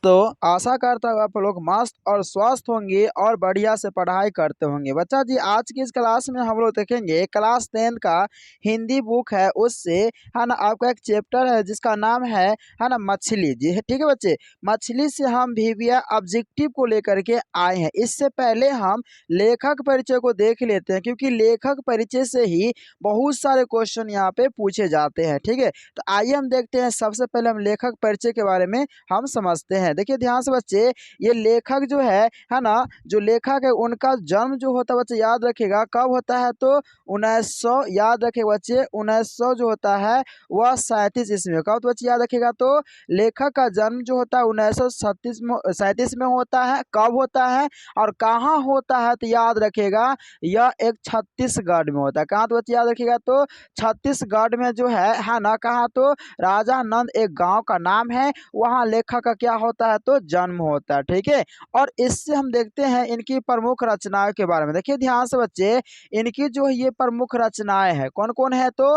दोस्तों, आशा करता हूँ आप लोग मस्त और स्वस्थ होंगे और बढ़िया से पढ़ाई करते होंगे। बच्चा जी, आज की इस क्लास में हम लोग देखेंगे क्लास 10 का हिंदी बुक है, उससे है ना आपका एक चैप्टर है जिसका नाम है ना मछली जी। ठीक है बच्चे, मछली से हम वीविया ऑब्जेक्टिव को लेकर के आए हैं। इससे पहले हम लेखक परिचय को देख लेते हैं, क्योंकि लेखक परिचय से ही बहुत सारे क्वेश्चन यहाँ पे पूछे जाते हैं। ठीक है, तो आइए हम देखते हैं। सबसे पहले हम लेखक परिचय के बारे में हम समझते हैं। देखिए ध्यान से बच्चे, ये लेखक जो है ना, जो लेखक है उनका जन्म जो होता है बच्चे याद रखिएगा कब होता है, तो 1900 याद रखे बच्चे, 1900 जो होता है वह 37 ईस्वी में। कब तो बच्चे याद रखिएगा, तो लेखक का जन्म जो होता है 1937 में होता है। कब होता है और कहाँ होता है, तो याद रखिएगा यह एक छत्तीसगढ़ में होता है। कहाँ तो बच्चे याद रखिएगा, तो छत्तीसगढ़ में जो है ना, कहाँ तो राजा नंद एक गांव का नाम है, वहाँ लेखक का क्या होता है, तो जन्म होता है। ठीक है, और इससे हम देखते हैं इनकी प्रमुख रचनाओं के बारे में। देखिए ध्यान से बच्चे, इनकी जो ये प्रमुख रचनाएं हैं कौन कौन है, तो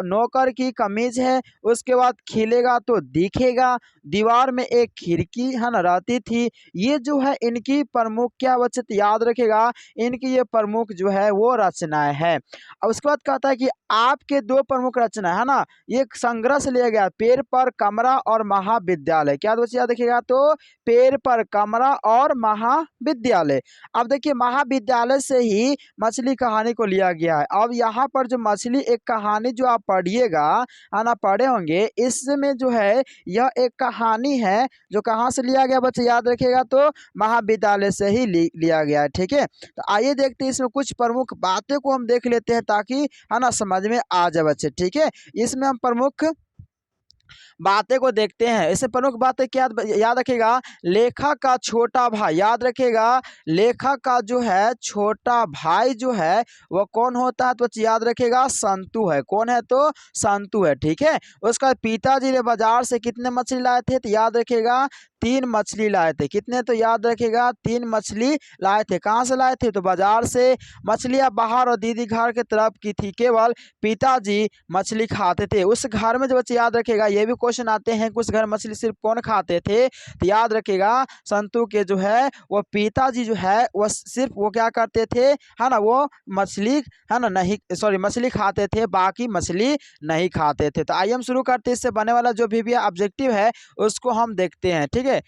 नौकर की कमीज है, उसके बाद खिलेगा तो दिखेगा, दीवार में एक खिड़की है ना रहती थी। ये जो है इनकी प्रमुख क्या बच्चे, तो याद रखेगा इनकी ये प्रमुख जो है वो रचनाएं है। अब उसके बाद कहता है कि आपके दो प्रमुख रचना है ना, ये संग्रह से लिया गया, पेड़ पर कमरा और महाविद्यालय। क्या दोस्त याद रखिएगा, तो पेड़ पर कमरा और महाविद्यालय। अब देखिए महाविद्यालय से ही मछली कहानी को लिया गया है। अब यहाँ पर जो मछली एक कहानी जो आप पढ़िएगा है ना, पढ़े होंगे, इसमें जो है यह एक कहानी है जो कहाँ से लिया गया बच्चे याद रखिएगा, तो महाविद्यालय से ही लिया गया है। ठीक है, तो आइए देखते हैं इसमें कुछ प्रमुख बातें को हम देख लेते हैं, ताकि है ना समझ में आ जाए बच्चे। ठीक है, इसमें हम प्रमुख बातें को देखते हैं। इससे प्रमुख बातें क्या याद रखेगा, लेखक का छोटा भाई, याद रखेगा लेखक का जो है छोटा भाई जो है वह कौन होता है, तो याद रखेगा संतु है। कौन है, तो संतु है। ठीक है, उसका पिताजी ने बाजार से कितने मछली लाए थे, तो याद रखेगा 3 मछली लाए थे। कितने, तो याद रखेगा 3 मछली लाए थे। कहाँ से लाए थे, तो बाजार से। मछलियाँ बाहर और दीदी घर के तरफ की थी, केवल पिताजी मछली खाते थे। उस घर में जो बच्चे याद रखेगा, ये भी क्वेश्चन आते हैं कि उस घर मछली सिर्फ कौन खाते थे, तो याद रखेगा संतु के जो है वो पिताजी जो है वो सिर्फ वो क्या करते थे, है ना, वो मछली है ना नहीं, सॉरी, मछली खाते थे, बाकी मछली नहीं खाते थे। तो आइए हम शुरू करते हैं। इससे बने वाला जो भी ऑब्जेक्टिव है उसको हम देखते हैं। ठीक है,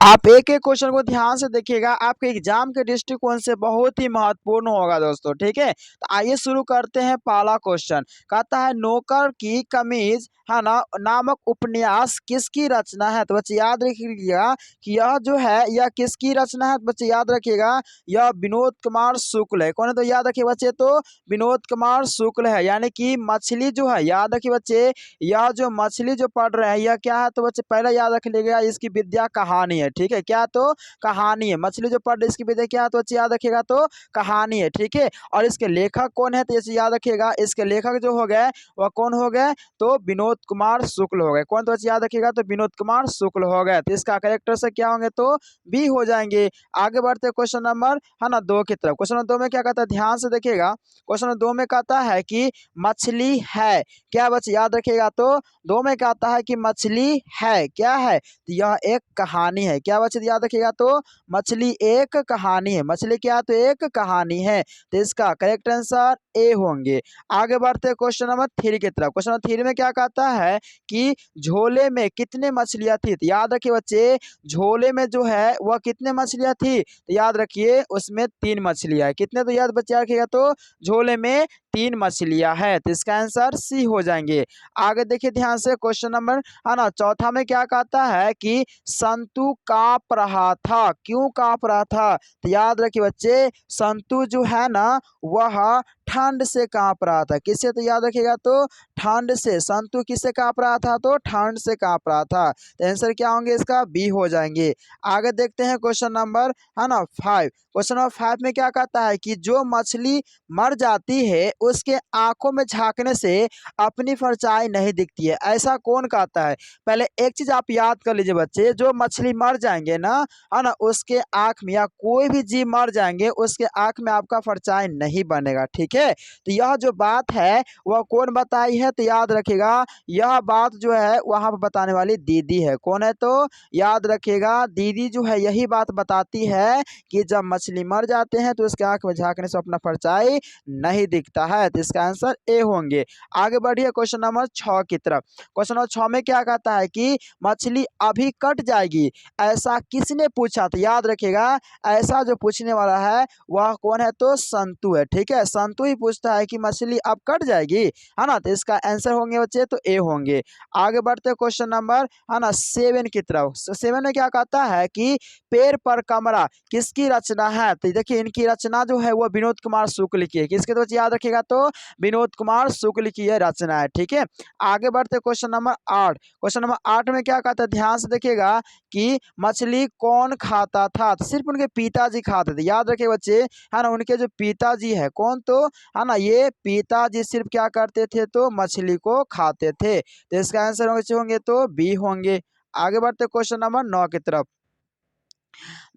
आप एक एक क्वेश्चन को ध्यान से देखिएगा, आपके एग्जाम के दृष्टिकोण से बहुत ही महत्वपूर्ण होगा दोस्तों। ठीक है, तो आइए शुरू करते हैं। पहला क्वेश्चन कहता है, नौकर की कमीज है ना नामक उपन्यास किसकी रचना है, तो बच्चे याद रखिएगा कि यह जो है यह किसकी रचना है, तो बच्चे याद रखिएगा यह विनोद कुमार शुक्ल है। कौन है, तो याद रखिए बच्चे, तो विनोद कुमार शुक्ल है। यानी कि मछली जो है, याद रखिए बच्चे, यह जो मछली जो पढ़ रहे हैं यह क्या है, तो बच्चे पहले याद रख लीजिएगा इसकी विद्या कहानी है। ठीक है, क्या, तो कहानी है। मछली जो पढ़ रही है इसकी विद्या क्या है, तो बच्चे याद रखिएगा, तो कहानी है। ठीक है, और इसके लेखक कौन है, तो याद रखिएगा इसके लेखक जो हो गए वह कौन हो गए, तो विनोद कुमार शुक्ल हो गए। कौन, तो बच्चे याद रखिएगा, तो विनोद कुमार शुक्ल हो गए। तो इसका करेक्टर से क्या होंगे, तो बी हो जाएंगे। आगे बढ़ते क्वेश्चन नंबर है ना 2 की तरफ। क्वेश्चन नंबर 2 में क्या कहता है, ध्यान से देखिएगा। क्वेश्चन नंबर 2 में कहता है कि मछली है, क्या बच्चे याद रखिएगा, तो 2 में कहता है कि मछली है, क्या है, तो यह एक कहानी है। क्या बच्चे याद रखिएगा, तो मछली एक कहानी है। मछली क्या, तो एक कहानी है। तो इसका करेक्ट आंसर ए होंगे। आगे बढ़ते क्वेश्चन नंबर 3 की तरफ। क्वेश्चन नंबर 3 में क्या कहता है कि झोले में कितने मछलियां थी, तो याद रखिए बच्चे, झोले में जो है वह कितने मछलियां थी, तो याद रखिए उसमें 3 मछलियां है। कितने, तो याद बच्चे रखिएगा, तो झोले में 3 मछलियां है। तो इसका आंसर सी हो जाएंगे। आगे देखिए ध्यान से, क्वेश्चन नंबर है ना 4 में क्या कहता है कि संतु कांप रहा था, क्यों कांप रहा था, तो याद रखिए बच्चे, संतु जो है ना वह ठंड से कांप रहा था। किससे, तो याद रखिएगा, तो ठंड से। संतु किससे कांप रहा था, तो ठंड से कांप रहा था। तो आंसर क्या होंगे, इसका बी हो जाएंगे। आगे देखते हैं क्वेश्चन नंबर है ना 5। क्वेश्चन नंबर 5 में क्या कहता है कि जो मछली मर जाती है उसके आंखों में झांकने से अपनी परछाई नहीं दिखती है, ऐसा कौन कहता है। पहले एक चीज आप याद कर लीजिए बच्चे, जो मछली मर मर जाएंगे ना, है ना, उसके आँख में, या कोई भी जीव मर जाएंगे उसके आँख में आपका परछाई नहीं बनेगा। ठीक है, तो यह जो बात है वह कौन बताई है, तो याद रखिएगा यह बात जो है वहाँ पर बताने वाली दीदी है। कौन है, तो याद रखिएगा दीदी जो है यही बात बताती है कि जब मछली मर जाते हैं तो उसके आँख में झाँकने से अपना परछाई नहीं दिखता है। तो इसका आंसर ए होंगे। आगे बढ़िए क्वेश्चन नंबर 6 की तरफ। क्वेश्चन नंबर 6 में क्या कहता है कि मछली अभी कट जाएगी, ऐसा किसने पूछा। तो याद रखिएगा ऐसा जो पूछने वाला है वह कौन है, तो संतु है। ठीक है, संतु ही पूछता है कि मछली अब कट जाएगी, है ना, तो इसका आंसर होंगे बच्चे तो ए होंगे। आगे बढ़ते क्वेश्चन नंबर, है ना, 7 की तरफ। 7 में क्या कहता है कि पेड़ पर कमरा किसकी रचना है। तो देखिए इनकी रचना जो है वो विनोद कुमार शुक्ल की है। किसके, तो याद रखिएगा तो विनोद कुमार शुक्ल की यह रचना है। ठीक है, आगे बढ़ते क्वेश्चन नंबर 8। क्वेश्चन नंबर 8 में क्या कहता है, ध्यान से देखिएगा कि मछली कौन खाता था। तो सिर्फ उनके पिताजी खाते थे। याद रखिए बच्चे, है ना, उनके जो पिताजी है कौन, तो है ना ये पिताजी सिर्फ क्या करते थे, तो मछली को खाते थे। तो इसका आंसर होंगे तो बी होंगे। आगे बढ़ते क्वेश्चन नंबर 9 की तरफ।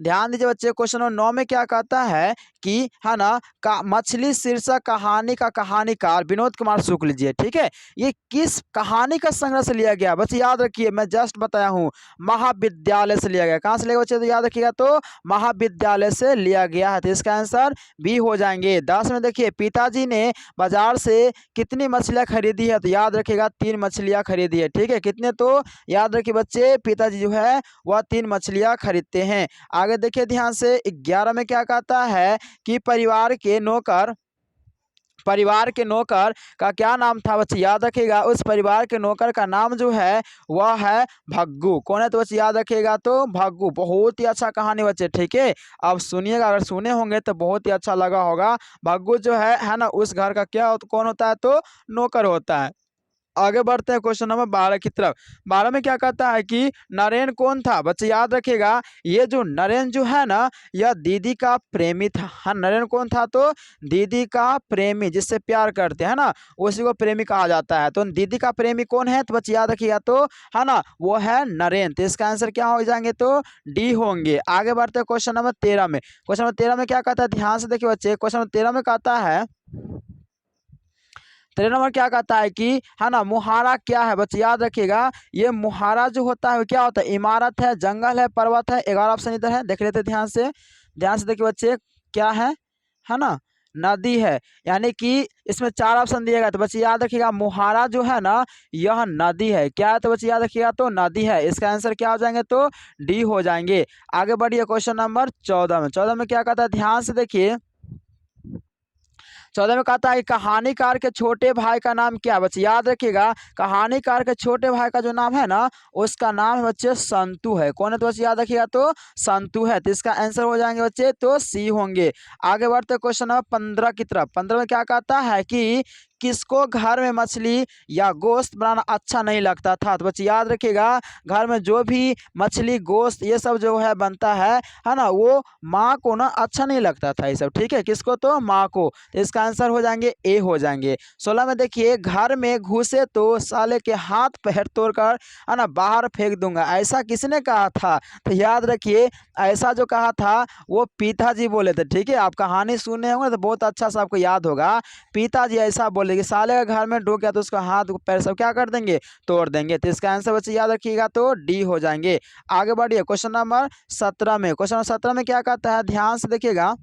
ध्यान दीजिए बच्चे, क्वेश्चन नंबर 9 में क्या कहता है कि, है ना, मछली शीर्षक कहानी का कहानीकार विनोद कुमार शुक्ल जी है। ठीक है, ये किस कहानी का संग्रह से लिया गया, बच्चे याद रखिए मैं जस्ट बताया हूँ, महाविद्यालय से लिया गया। कहाँ से लिया बच्चे, तो याद रखिएगा तो महाविद्यालय से लिया गया है। तो इसका आंसर बी हो जाएंगे। 10 में देखिए पिताजी ने बाजार से कितनी मछलियाँ खरीदी है। तो याद रखिएगा 3 मछलियाँ खरीदी है। ठीक है, कितने, तो याद रखिए बच्चे पिताजी जो है वह 3 मछलियाँ खरीदते हैं। आगे देखिए ध्यान से 11 में क्या कहता है कि परिवार के नौकर का क्या नाम था। बच्चे याद रखिएगा उस परिवार के नौकर का नाम जो है वह है भग्गू। कौन है, तो बच्चे याद रखिएगा तो भग्गू। बहुत ही अच्छा कहानी बच्चे। ठीक है, अब सुनिएगा, अगर सुने होंगे तो बहुत ही अच्छा लगा होगा। भग्गू जो है ना, उस घर का क्या कौन होता है, तो नौकर होता है। आगे बढ़ते हैं क्वेश्चन नंबर 12 की तरफ। 12 में क्या कहता है कि नरेन कौन था। बच्चे याद रखिएगा ये जो नरेन जो है ना, यह दीदी का प्रेमी था। हाँ, नरेन कौन था, तो दीदी का प्रेमी, जिससे प्यार करते हैं ना उसी को प्रेमी कहा जाता है। तो दीदी का प्रेमी कौन है, तो बच्चे याद रखिएगा तो, है ना, वो है नरेन। तो इसका आंसर क्या हो जाएंगे, तो डी होंगे। आगे बढ़ते हैं क्वेश्चन नंबर 13 में। क्वेश्चन नंबर 13 में क्या कहता है, ध्यान से देखिए बच्चे, क्वेश्चन नंबर 13 में कहता है, 13 नंबर क्या कहता है कि, है ना, मुहारा क्या है। बच्चे याद रखिएगा ये मुहारा जो होता है क्या होता है, इमारत है, जंगल है, पर्वत है। 11 ऑप्शन इधर है, देख लेते ध्यान से। ध्यान से देखिए बच्चे क्या है ना, नदी है। यानी कि इसमें 4 ऑप्शन दिया गया। तो बच्चे याद रखिएगा मुहारा जो है ना यह नदी है। क्या है, तो बच्चे याद रखिएगा तो नदी है। इसका आंसर क्या हो जाएंगे, तो डी हो जाएंगे। आगे बढ़िए क्वेश्चन नंबर 14 में। 14 में क्या कहता है, ध्यान से देखिए। 14 में कहता है कि कहानीकार के छोटे भाई का नाम क्या है। बच्चे याद रखिएगा कहानीकार के छोटे भाई का जो नाम है ना उसका नाम है बच्चे संतु है। कौन है, तो बच्चे याद रखिएगा तो संतु है। तो इसका आंसर हो जाएंगे बच्चे तो सी होंगे। आगे बढ़ते क्वेश्चन नंबर 15 की तरफ। 15 में क्या कहता है कि किसको घर में मछली या गोश्त बनाना अच्छा नहीं लगता था। तो बच्चे याद रखिएगा घर में जो भी मछली गोश्त ये सब जो है बनता है ना, वो माँ को ना अच्छा नहीं लगता था ये सब। ठीक है, किसको, तो माँ को। तो इसका आंसर हो जाएंगे ए हो जाएंगे। 16 में देखिए घर में घुसे तो साले के हाथ पैर तोड़कर, है ना, बाहर फेंक दूंगा, ऐसा किसने कहा था। तो याद रखिए ऐसा जो कहा था वो पिताजी बोले थे। ठीक है, आप कहानी सुने होंगे तो बहुत अच्छा सा आपको याद होगा। पिताजी ऐसा बोले कि साले का घर में ढुक गया तो उसका हाथ पैर सब क्या कर देंगे, तोड़ देंगे। तो इसका आंसर बच्चे याद रखिएगा तो डी हो जाएंगे। आगे बढ़िए क्वेश्चन नंबर 17 में। क्वेश्चन नंबर 17 में क्या कहता है, ध्यान से देखिएगा।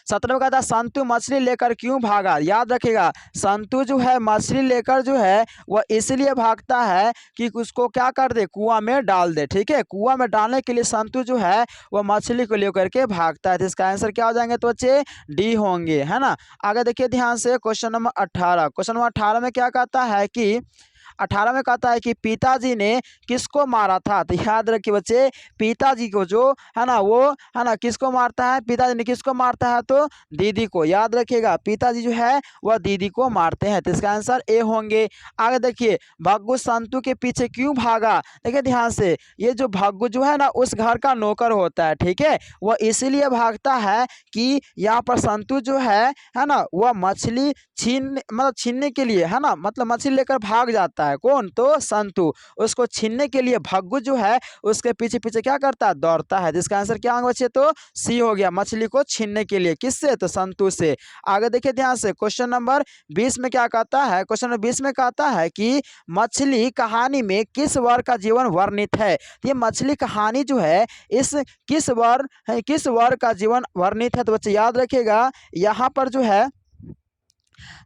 17 में कहता है संतु मछली लेकर क्यों भागा। याद रखिएगा संतु जो है मछली लेकर जो है वह इसलिए भागता है कि उसको क्या कर दे, कुआं में डाल दे। ठीक है, कुआं में डालने के लिए संतु जो है वह मछली को लेकर के भागता है। तो इसका आंसर क्या हो जाएंगे, तो बच्चे डी होंगे, है ना। आगे देखिए ध्यान से क्वेश्चन नंबर 18। क्वेश्चन नंबर 18 में क्या कहता है कि 18 में कहता है कि पिताजी ने किसको मारा था। तो याद रखिए बच्चे पिताजी को जो है ना वो, है ना, किसको मारता है, पिताजी ने किसको मारता है, तो दीदी को। याद रखिएगा पिताजी जो है वह दीदी को मारते हैं। तो इसका आंसर ए होंगे। आगे देखिए भग्गू संतु के पीछे क्यों भागा। देखिए ध्यान से ये जो भग्गू जो है ना उस घर का नौकर होता है। ठीक है, वह इसीलिए भागता है कि यहाँ पर संतु जो है ना वह मछली छीनने के लिए, है ना, मतलब मछली लेकर भाग जाता करता है, कौन? तो संतु। उसको छीनने के लिए भग्गू जो है उसके पीछे पीछे क्या करता है? दौड़ता है। जिसका आंसर क्या होगा बच्चे? तो सी हो गया, मछली को छीनने के लिए। किससे? तो संतु से। आगे देखिए ध्यान से, क्वेश्चन नंबर 20 में क्या कहता है? क्वेश्चन नंबर 20 में कहता है कि मछली कहानी में किस वर्ग का जीवन वर्णित है? ये मछली कहानी जो है इस किस वर्ग का जीवन वर्णित है? तो बच्चे याद रखिएगा, यहाँ पर जो है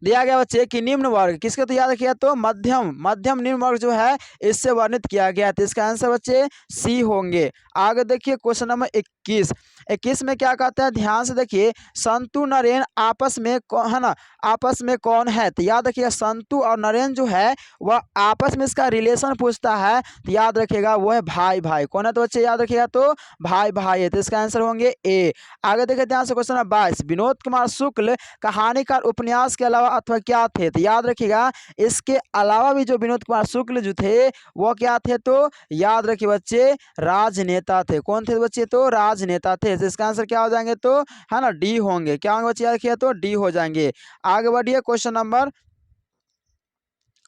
दिया गया बच्चे कि निम्न वर्ग किसके, तो याद रखिएगा तो मध्यम निम्न वर्ग जो है इससे वर्णित किया गया है। तो इसका आंसर बच्चे सी होंगे। आगे देखिए क्वेश्चन नंबर 21 में क्या कहता है? ध्यान से देखिए, संतु नरेन आपस में है ना, आपस में कौन है? तो याद रखिएगा संतु और नरेन जो है वह आपस में इसका रिलेशन पूछता है। तो याद रखिएगा वो है भाई भाई। कौन है? तो बच्चे याद रखिएगा तो भाई भाई है। तो इसका आंसर होंगे ए। आगे देखिए ध्यान से, क्वेश्चन नंबर 22, विनोद कुमार शुक्ल कहानीकार उपन्यास के अलावा अथवा क्या थे? तो याद रखिएगा इसके अलावा भी जो विनोद कुमार शुक्ल जो थे वो क्या थे? तो याद रखिए बच्चे राजनेता थे। कौन थे बच्चे? तो राजनेता थे। तो इसका आंसर क्या हो जाएंगे? तो है ना डी होंगे। क्या होंगे बच्चे? याद रखिए तो डी हो जाएंगे। आगे बढ़िए क्वेश्चन नंबर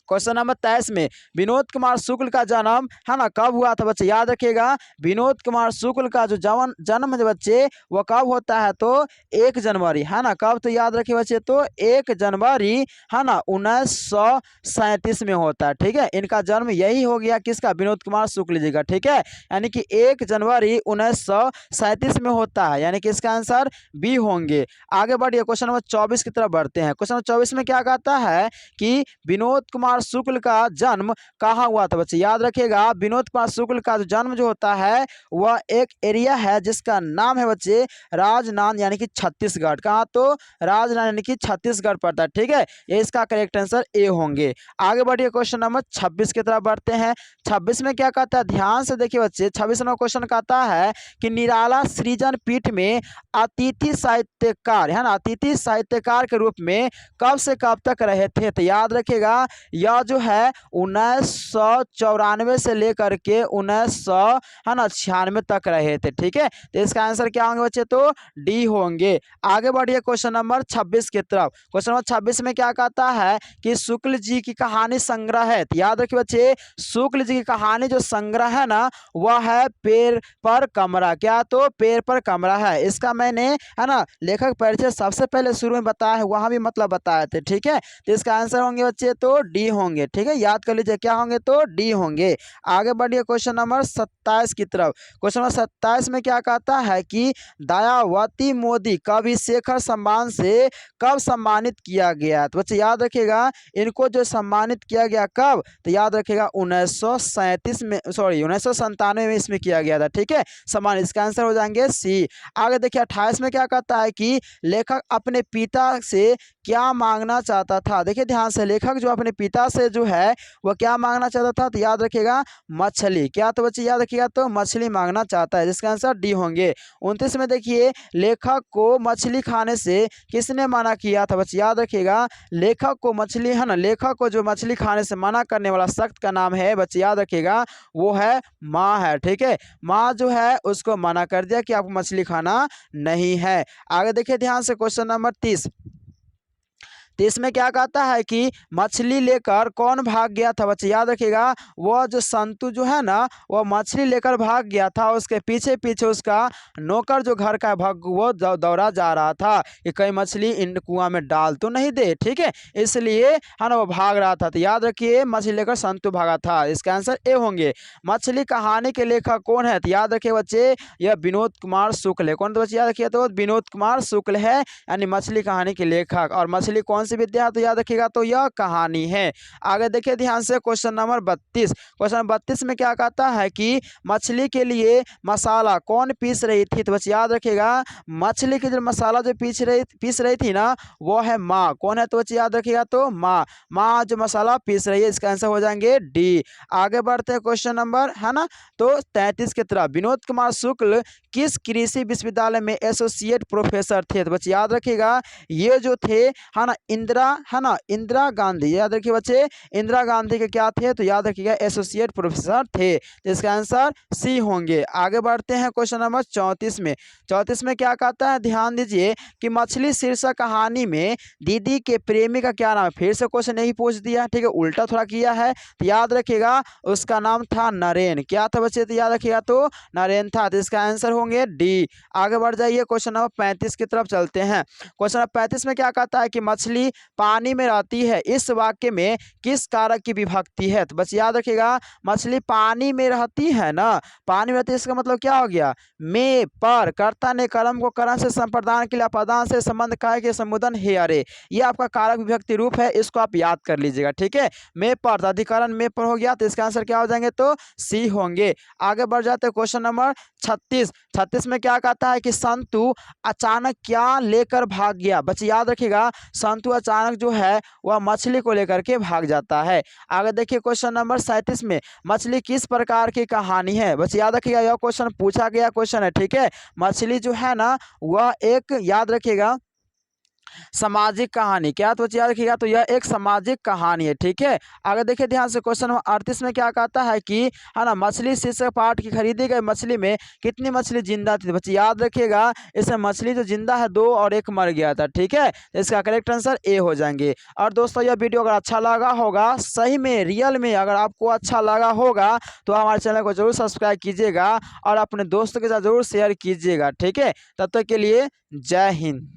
23 में, विनोद कुमार शुक्ल का जन्म है ना कब हुआ था? बच्चे याद रखिएगा विनोद कुमार शुक्ल का जो जन्म है बच्चे वो कब होता है? तो 1 जनवरी है ना। कब? तो याद रखिए बच्चे तो 1 जनवरी है ना 1937 में होता है। ठीक है, इनका जन्म यही हो गया किसका? विनोद कुमार शुक्ल जी का। ठीक है, यानी कि 1 जनवरी 1937 में होता है, यानी कि इसका आंसर बी होंगे। आगे बढ़िए क्वेश्चन नंबर 24 की तरफ बढ़ते हैं। क्वेश्चन नंबर 24 में क्या कहता है कि विनोद कुमार शुक्ल का जन्म कहाँ हुआ था? बच्चे याद रखिएगा विनोद कुमार शुक्ल का जो जन्म जो होता है वह एक एरिया है जिसका नाम है बच्चे राजनांद, यानी कि छत्तीसगढ़। कहाँ? तो राजनांद यानी कि छत्तीसगढ़ पड़ता है। ठीक है, ये इसका करेक्ट आंसर ए होंगे। आगे बढ़िए क्वेश्चन नंबर 26 की तरफ बढ़ते हैं। 26 में क्या कहता है? ध्यान से देखिए बच्चे, 26 नंबर क्वेश्चन कहता है कि निराला सृजन पीठ में अतिथि साहित्यकार है ना, अतिथि साहित्यकार के रूप में कब से कब तक रहे थे? तो याद रखिएगा यह जो है 1994 से लेकर के 1996 तक रहे थे। ठीक है, तो इसका आंसर क्या होंगे बच्चे? तो डी होंगे। आगे बढ़िए क्वेश्चन नंबर 26 की तरफ। क्वेश्चन नंबर 26 में क्या कहता है कि शुक्ल जी की कहानी संग्रह है। तो याद रखिए बच्चे शुक्ल जी की कहानी जो संग्रह है ना वह है पेड़ पर कमरा। क्या? तो पेड़ पर कमरा है। इसका मैंने है ना लेखक परिचय सबसे पहले शुरू में बताया है, वहां भी मतलब बताए थे। ठीक है, तो इसका आंसर होंगे बच्चे तो डी होंगे। ठीक है, याद कर लीजिए क्या होंगे? तो डी होंगे। आगे बढ़िए क्वेश्चन नंबर 27 की तरफ। क्वेश्चन नंबर 27 में क्या कहता है कि दयावती मोदी कवि शेखर सम्मान से कब सम्मानित किया गया? तो बच्चे याद रखिएगा इनको जो सम्मानित किया गया कब? तो याद रखिएगा 1997 में इसमें किया गया था। ठीक है, सम्मान, इसका आंसर हो जाएंगे सी। आगे देखिए 28 में क्या कहता है कि लेखक अपने पिता से क्या मांगना चाहता था? देखिए ध्यान से, लेखक जो अपने पिता से जो है वह क्या मांगना चाहता था? तो याद रखिएगा मछली। क्या? तो बच्चे याद रखिएगा तो मछली मांगना चाहता है, जिसका आंसर डी होंगे। 29 में देखिए लेखक को मछली खाने से किसने मना किया था? बच्चे याद रखिएगा लेखक को मछली है ना, लेखक को जो मछली खाने से मना करने वाला शख्स का नाम है बच्चे याद रखिएगा वो है माँ है। ठीक है, माँ जो है उसको मना कर दिया कि आपको मछली खाना नहीं है। आगे देखिए ध्यान से क्वेश्चन नंबर 30। तो इसमें क्या कहता है कि मछली लेकर कौन भाग गया था? बच्चे याद रखिएगा वह जो संतु जो है ना वह मछली लेकर भाग गया था, उसके पीछे पीछे उसका नौकर जो घर का भाग वो दौड़ा जा रहा था कि कहीं मछली इन कुआं में डाल तो नहीं दे। ठीक है, इसलिए है ना वो भाग रहा था। तो याद रखिए मछली लेकर संतु भागा था, इसका आंसर ए होंगे। मछली कहानी के लेखक कौन है? तो याद रखिए बच्चे यह विनोद कुमार शुक्ल है। कौन? तो बच्चे याद रखिए तो विनोद कुमार शुक्ल है, यानी मछली कहानी के लेखक। और मछली कौन सी विद्या है? तो याद रखिएगा तो यह कहानी है। आगे देखिए ध्यान से क्वेश्चन नंबर 32। क्वेश्चन नंबर 32 में क्या कहता है कि मछली के लिए मसाला कौन पीस रही थी? तो बस याद रखिएगा मछली के जो मसाला जो पीस रही थी ना वो है माँ। कौन है? तो बच्चे याद रखिएगा तो माँ जो मसाला पीस रही है, इसका आंसर हो जाएंगे डी। आगे बढ़ते हैं क्वेश्चन नंबर है ना तो 33 की तरफ। विनोद कुमार शुक्ल किस कृषि विश्वविद्यालय में एसोसिएट प्रोफेसर थे? तो बच्चे याद रखिएगा ये जो थे है ना इंदिरा है ना, इंदिरा गांधी, याद रखिए बच्चे, इंदिरा गांधी के क्या थे, तो याद रखिएगा एसोसिएट प्रोफेसर थे। तो इसका आंसर सी होंगे। आगे बढ़ते हैं क्वेश्चन नंबर 34 में। 34 में क्या कहता है, ध्यान दीजिए कि मछली शीर्षक कहानी में दीदी के प्रेमी का क्या नाम है। फिर से क्वेश्चन नहीं पूछ दिया, ठीक है, उल्टा थोड़ा किया है। तो याद रखिएगा उसका नाम था नरेन। क्या था बच्चे, तो याद रखिएगा तो नरेन था। तो इसका आंसर होंगे डी। आगे बढ़ जाइए, क्वेश्चन नंबर 35 की तरफ चलते हैं। क्वेश्चन नंबर 35 में क्या कहता है कि मछली पानी में रहती है, इस वाक्य में किस कारक की विभक्ति है। तो बस याद रखिएगा मछली पानी में रहती है ना, पानी में रहती है, इसका मतलब क्या हो गया, में पर, कर्ता ने कर्म को करण से संप्रदान के लिए अपदान से संबंध काय के संबोधन हे अरे, ये आपका कारक विभक्ति रूप है, इसको आप याद कर लीजिएगा, ठीक है। में पर, अधिकरण में पर हो गया, तो इसका आंसर क्या हो जाएंगे, तो सी होंगे। आगे बढ़ जाते हैं क्वेश्चन नंबर 36। 36 में क्या कहता है कि संतु अचानक क्या लेकर भाग गया। बच्चे याद रखिएगा संतु अचानक जो है वह मछली को लेकर के भाग जाता है। आगे देखिए क्वेश्चन नंबर 37 में मछली किस प्रकार की कहानी है। बच्चे याद रखिएगा यह क्वेश्चन पूछा गया क्वेश्चन है, ठीक है। मछली जो है ना वह एक, याद रखिएगा, सामाजिक कहानी, क्या तो बच्चे याद रखिएगा, तो यह एक सामाजिक कहानी है, ठीक है। आगे देखिए ध्यान से, क्वेश्चन नंबर 38 में क्या कहता है कि है ना मछली शीर्षक पाठ की खरीदी गई मछली में कितनी मछली जिंदा थी। बच्चे याद रखिएगा इसमें मछली जो जिंदा है 2 और 1 मर गया था, ठीक है। तो इसका करेक्ट आंसर ए हो जाएंगे। और दोस्तों यह वीडियो अगर अच्छा लगा होगा, सही में रियल में अगर आपको अच्छा लगा होगा तो हमारे चैनल को जरूर सब्सक्राइब कीजिएगा और अपने दोस्तों के साथ जरूर शेयर कीजिएगा, ठीक है। तब तक के लिए जय हिंद।